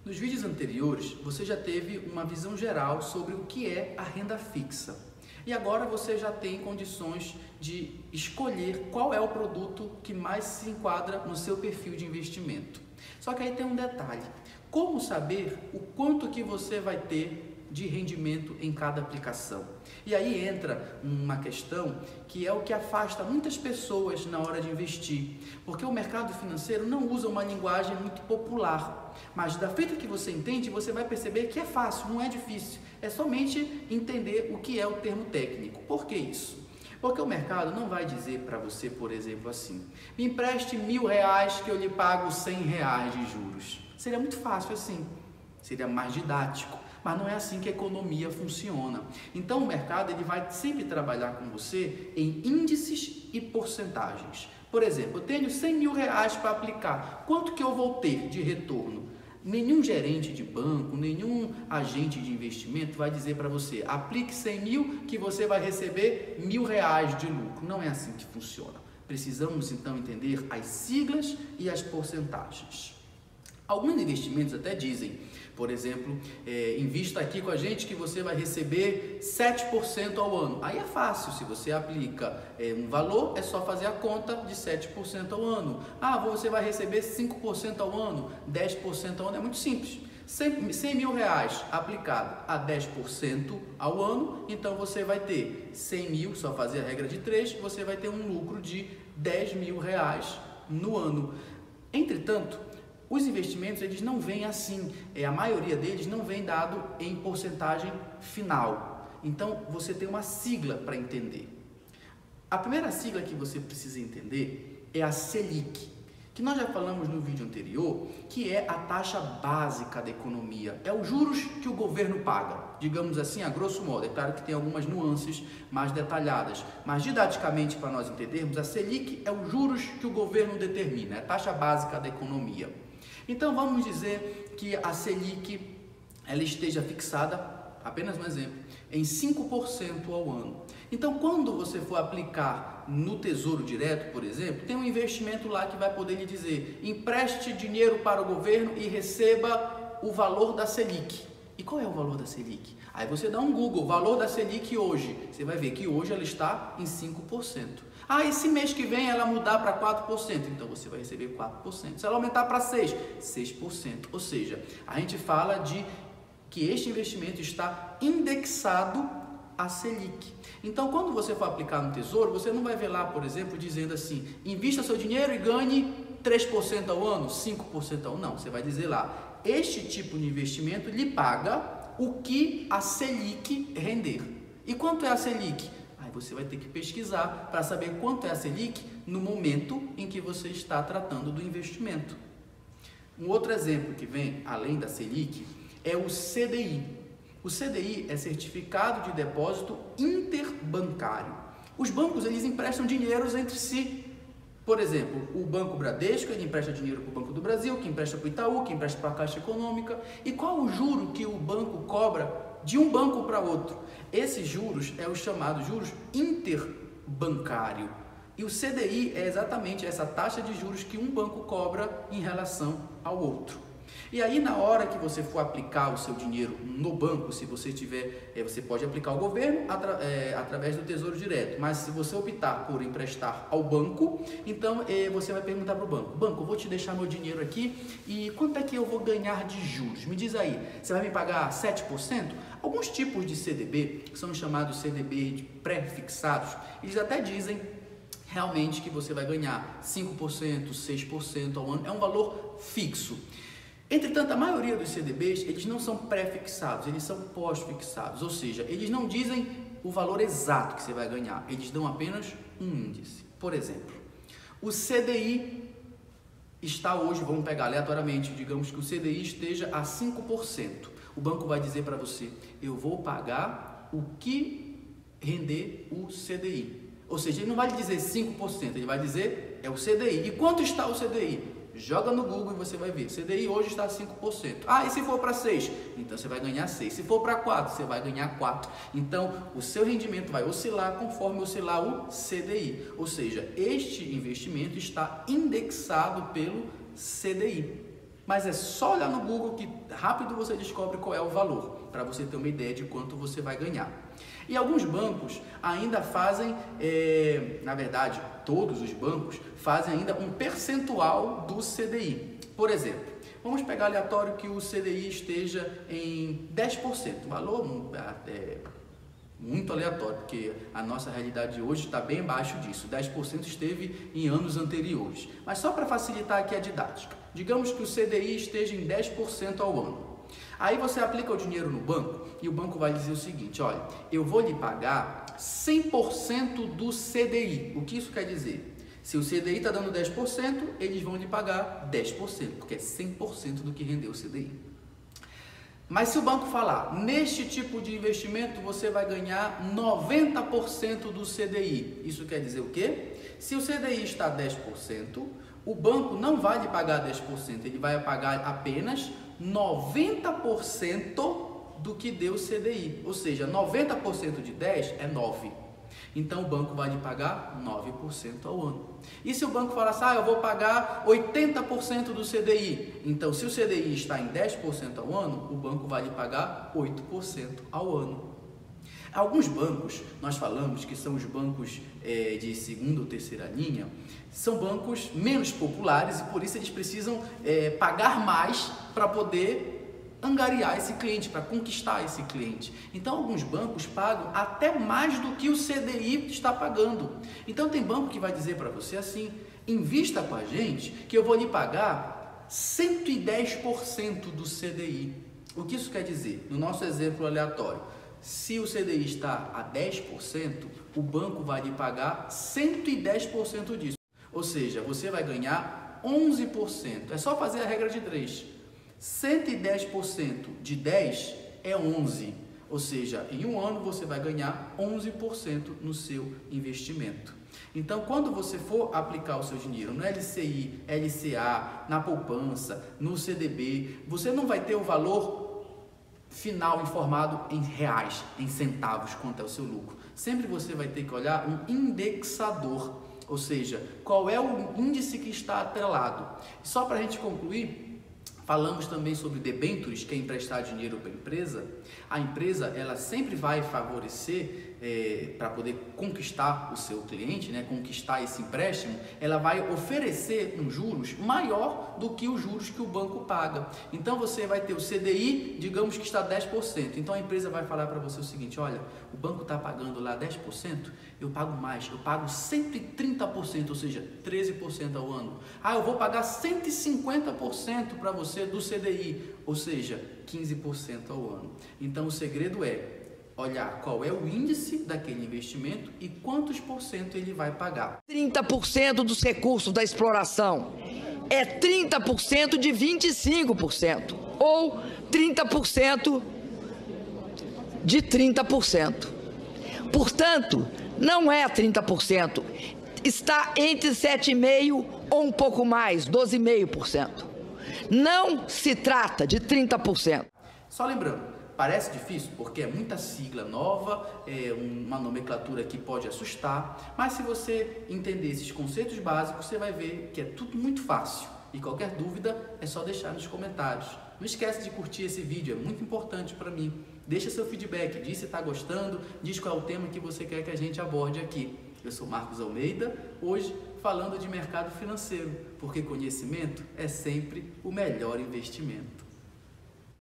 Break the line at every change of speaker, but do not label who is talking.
Nos vídeos anteriores, você já teve uma visão geral sobre o que é a renda fixa. E agora você já tem condições de escolher qual é o produto que mais se enquadra no seu perfil de investimento. Só que aí tem um detalhe: como saber o quanto que você vai ter de rendimento em cada aplicação? E aí entra uma questão que é o que afasta muitas pessoas na hora de investir, porque o mercado financeiro não usa uma linguagem muito popular, mas da feita que você entende, você vai perceber que é fácil, não é difícil, é somente entender o que é o termo técnico. Por que isso? Porque o mercado não vai dizer para você, por exemplo, assim: me empreste R$1.000 que eu lhe pago R$100 de juros. Seria muito fácil assim, seria mais didático, mas não é assim que a economia funciona. Então o mercado ele vai sempre trabalhar com você em índices e porcentagens. Por exemplo, eu tenho R$100.000 para aplicar, quanto que eu vou ter de retorno? Nenhum gerente de banco, nenhum agente de investimento vai dizer para você: aplique 100 mil que você vai receber R$1.000 de lucro. Não é assim que funciona. Precisamos então entender as siglas e as porcentagens. Alguns investimentos até dizem, por exemplo, invista aqui com a gente que você vai receber 7% ao ano. Aí é fácil, se você aplica um valor, é só fazer a conta de 7% ao ano. Ah, você vai receber 5% ao ano, 10% ao ano, é muito simples. R$100.000 aplicado a 10% ao ano, então você vai ter 100 mil, só fazer a regra de 3, você vai ter um lucro de R$10.000 no ano. Entretanto, os investimentos eles não vêm assim, a maioria deles não vem dado em porcentagem final. Então você tem uma sigla para entender. A primeira sigla que você precisa entender é a Selic, que nós já falamos no vídeo anterior, que é a taxa básica da economia. É os juros que o governo paga, digamos assim, a grosso modo. É claro que tem algumas nuances mais detalhadas, mas didaticamente, para nós entendermos, a Selic é os juros que o governo determina, é a taxa básica da economia. Então vamos dizer que a Selic ela esteja fixada, apenas um exemplo, em 5% ao ano. Então quando você for aplicar no Tesouro Direto, por exemplo, tem um investimento lá que vai poder lhe dizer: empreste dinheiro para o governo e receba o valor da Selic. E qual é o valor da Selic? Aí você dá um Google, valor da Selic hoje, você vai ver que hoje ela está em 5%. Ah, esse mês que vem ela mudar para 4%, então você vai receber 4%. Se ela aumentar para 6%, 6%. Ou seja, a gente fala de que este investimento está indexado à Selic. Então, quando você for aplicar no Tesouro, você não vai ver lá, por exemplo, dizendo assim: invista seu dinheiro e ganhe 3% ao ano, 5% ao ano. Não, você vai dizer lá: este tipo de investimento lhe paga o que a Selic render. E quanto é a Selic? Aí você vai ter que pesquisar para saber quanto é a Selic no momento em que você está tratando do investimento. Um outro exemplo que vem, além da Selic, é o CDI. O CDI é Certificado de Depósito Interbancário. Os bancos eles emprestam dinheiros entre si. Por exemplo, o Banco Bradesco ele empresta dinheiro para o Banco do Brasil, que empresta para o Itaú, que empresta para a Caixa Econômica. E qual o juro que o banco cobra de um banco para outro? Esses juros é o chamado juros interbancário. E o CDI é exatamente essa taxa de juros que um banco cobra em relação ao outro. E aí na hora que você for aplicar o seu dinheiro no banco, se você tiver, você pode aplicar ao governo através do Tesouro Direto, mas se você optar por emprestar ao banco, então você vai perguntar para o banco: banco, eu vou te deixar meu dinheiro aqui e quanto é que eu vou ganhar de juros? Me diz aí, você vai me pagar 7%? Alguns tipos de CDB, que são chamados CDB de pré-fixados, eles até dizem realmente que você vai ganhar 5%, 6% ao ano, é um valor fixo. Entretanto, a maioria dos CDBs, eles não são pré-fixados, eles são pós-fixados, ou seja, eles não dizem o valor exato que você vai ganhar, eles dão apenas um índice. Por exemplo, o CDI está hoje, vamos pegar aleatoriamente, digamos que o CDI esteja a 5%. O banco vai dizer para você: eu vou pagar o que render o CDI. Ou seja, ele não vai lhe dizer 5%, ele vai dizer é o CDI. E quanto está o CDI? Joga no Google e você vai ver. CDI hoje está a 5%. Ah, e se for para 6? Então você vai ganhar 6. Se for para 4, você vai ganhar 4. Então, o seu rendimento vai oscilar conforme oscilar o CDI. Ou seja, este investimento está indexado pelo CDI. mas é só olhar no Google que rápido você descobre qual é o valor, para você ter uma ideia de quanto você vai ganhar. E alguns bancos ainda fazem, na verdade, todos os bancos fazem ainda um percentual do CDI. Por exemplo, vamos pegar aleatório que o CDI esteja em 10%, valor muito aleatório, porque a nossa realidade hoje está bem abaixo disso, 10% esteve em anos anteriores. Mas só para facilitar aqui a didática, digamos que o CDI esteja em 10% ao ano. Aí você aplica o dinheiro no banco e o banco vai dizer o seguinte, olha, eu vou lhe pagar 100% do CDI. O que isso quer dizer? Se o CDI está dando 10%, eles vão lhe pagar 10%, porque é 100% do que rendeu o CDI. Mas se o banco falar, neste tipo de investimento você vai ganhar 90% do CDI, isso quer dizer o quê? Se o CDI está 10%, o banco não vai lhe pagar 10%, ele vai pagar apenas 90% do que deu o CDI, ou seja, 90% de 10 é 9. Então o banco vai lhe pagar 9% ao ano. E se o banco falar assim, eu vou pagar 80% do CDI, então se o CDI está em 10% ao ano, o banco vai lhe pagar 8% ao ano. Alguns bancos, nós falamos que são os bancos de segunda ou terceira linha, são bancos menos populares e por isso eles precisam pagar mais para poder angariar esse cliente, para conquistar esse cliente. Então alguns bancos pagam até mais do que o CDI está pagando. Então tem banco que vai dizer para você assim, invista com a gente que eu vou lhe pagar 110% do CDI. O que isso quer dizer? No nosso exemplo aleatório, se o CDI está a 10%, o banco vai lhe pagar 110% disso. Ou seja, você vai ganhar 11%. É só fazer a regra de 3. 110% de 10 é 11. Ou seja, em um ano você vai ganhar 11% no seu investimento. Então, quando você for aplicar o seu dinheiro no LCI, LCA, na poupança, no CDB, você não vai ter o valor final informado em reais, em centavos, quanto é o seu lucro. Sempre você vai ter que olhar um indexador, ou seja, qual é o índice que está atrelado. E só para a gente concluir, falamos também sobre debêntures, que é emprestar dinheiro para a empresa. A empresa, ela sempre vai favorecer, para poder conquistar o seu cliente, conquistar esse empréstimo, ela vai oferecer um juros maior do que os juros que o banco paga. Então você vai ter o CDI, digamos que está 10%. Então a empresa vai falar para você o seguinte, olha, o banco está pagando lá 10%, eu pago mais, eu pago 130%, ou seja, 13% ao ano. Eu vou pagar 150% para você do CDI, ou seja, 15% ao ano. Então o segredo é olhar qual é o índice daquele investimento e quantos por cento ele vai pagar.
30% dos recursos da exploração é 30% de 25%, ou 30% de 30%. Portanto, não é 30%, está entre 7,5% ou um pouco mais, 12,5%. Não se trata de 30%.
Só lembrando, parece difícil porque é muita sigla nova, é uma nomenclatura que pode assustar, mas se você entender esses conceitos básicos, você vai ver que é tudo muito fácil. E qualquer dúvida é só deixar nos comentários. Não esquece de curtir esse vídeo, é muito importante para mim. Deixa seu feedback, diz se está gostando, diz qual é o tema que você quer que a gente aborde aqui. Eu sou Marcos Almeida, hoje falando de mercado financeiro, porque conhecimento é sempre o melhor investimento.